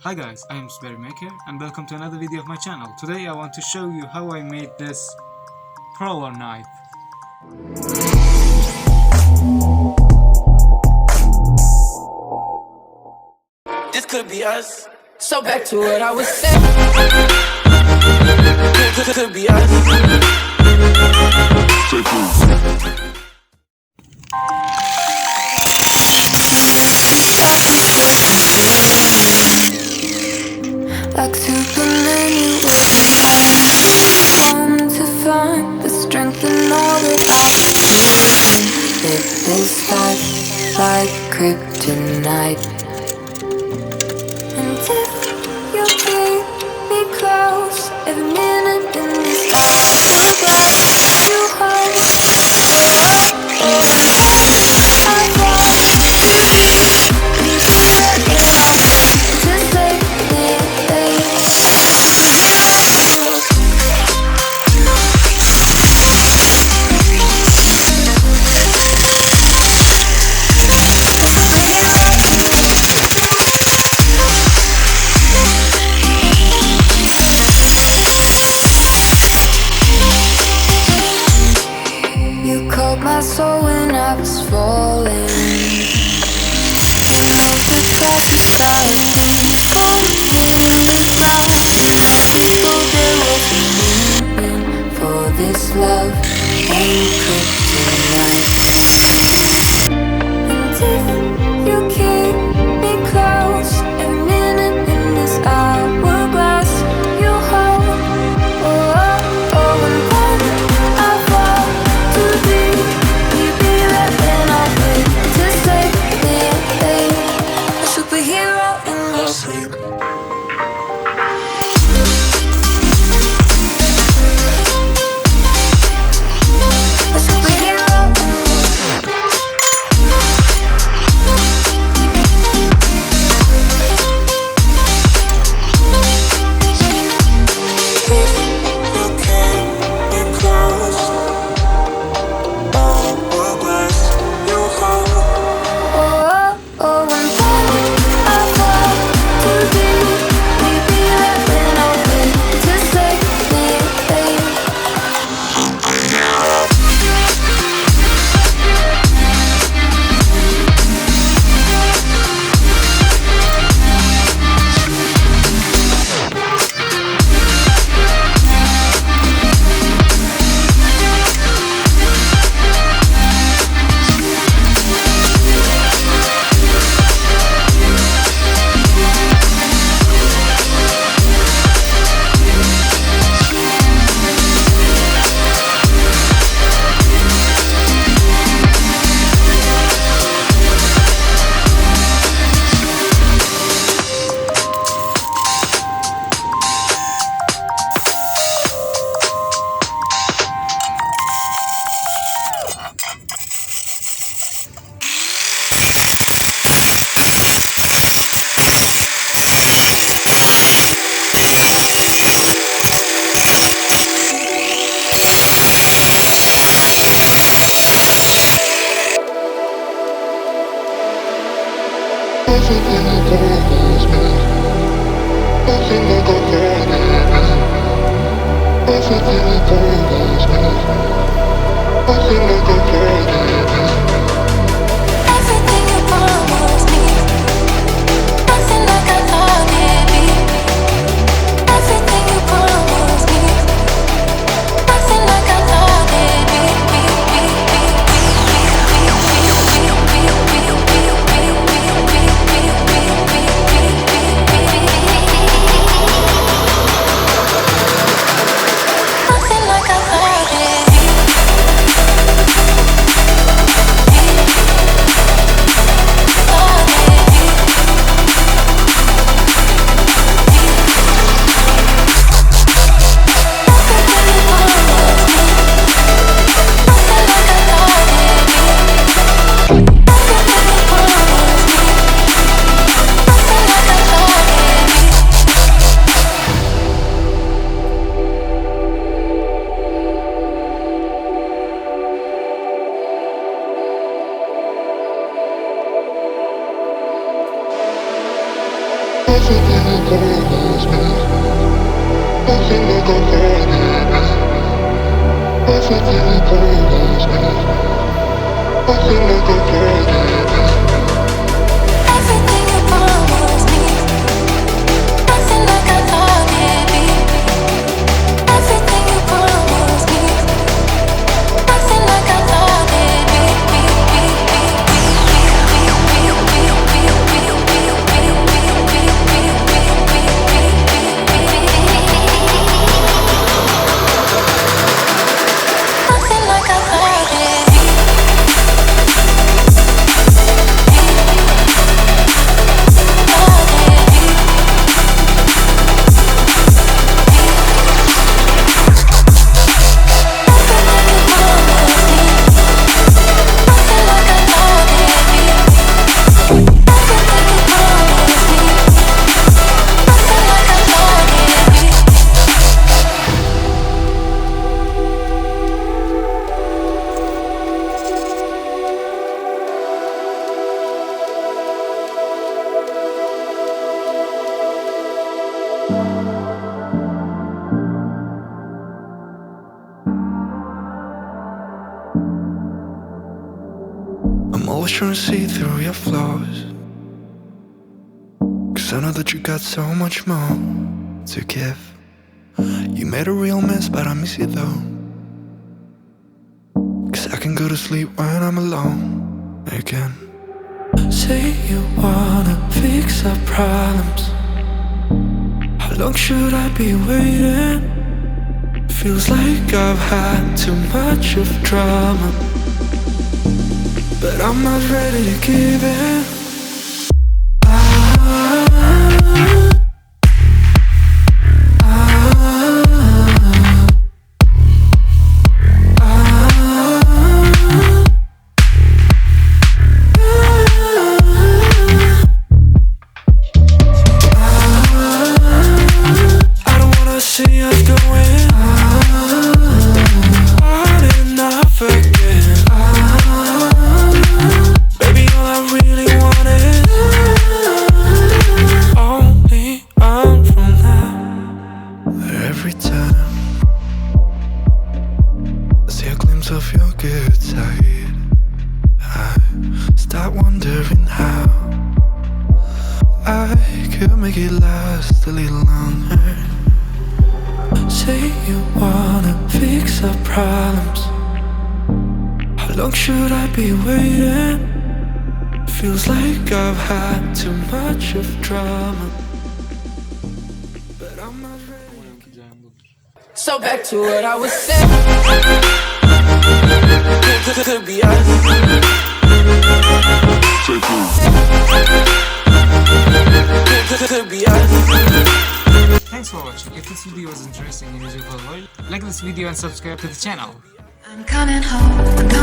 Hi guys, I am Spidey and welcome to another video of my channel. Today I want to show you how I made this PROWLER knife. This could be us. So back to what I was saying. Could be us. Like Superman, you wouldn't come to find the strength in all that I couldn't live this life like kryptonite. And if you keep me close, every minute in this hourglass you hold. I want to be just like my soul when I was falling. You know the track was starting for me. Now people there was meaning for this love ain't kryptonite. And if you keep me close, every minute in this hourglass you hold. Oh, and when I fall to be superhero in your sleep. A superhero in your sleep. You can't be close. Hourglass, you hold. Everything you promised me, nothing like I thought it'd be. Everything you promised me, nothing like I thought it'd be. Everything you promised me, nothing like I thought it'd be. Everything you promised me, nothing like I thought it'd be. Nothing like I thought it'd be. Everything you promised me, nothing like I thought it'd be. Everything you promised me, nothing like I thought it'd be. Nothing like I thought it'd be. I'm always trying to see through your flaws, 'cause I know that you got so much more to give. You made a real mess, but I miss you though, 'cause I can go to sleep when I'm alone again. Say you wanna fix our problems. How long should I be waiting? Feels like I've had too much of drama, but I'm not ready to give in. I don't wanna see us going on and off again. Baby, all I really want is only on from now. Every time I see a glimpse of your good side, I start wondering how I could make it last a little longer. Say you wanna fix our problems. How long should I be waiting? Feels like I've had too much of drama, but I'm not ready. So back to what I was saying. Could be us. Could be us. Thanks for watching. If this video was interesting and useful, like this video and subscribe to the channel. I'm coming home.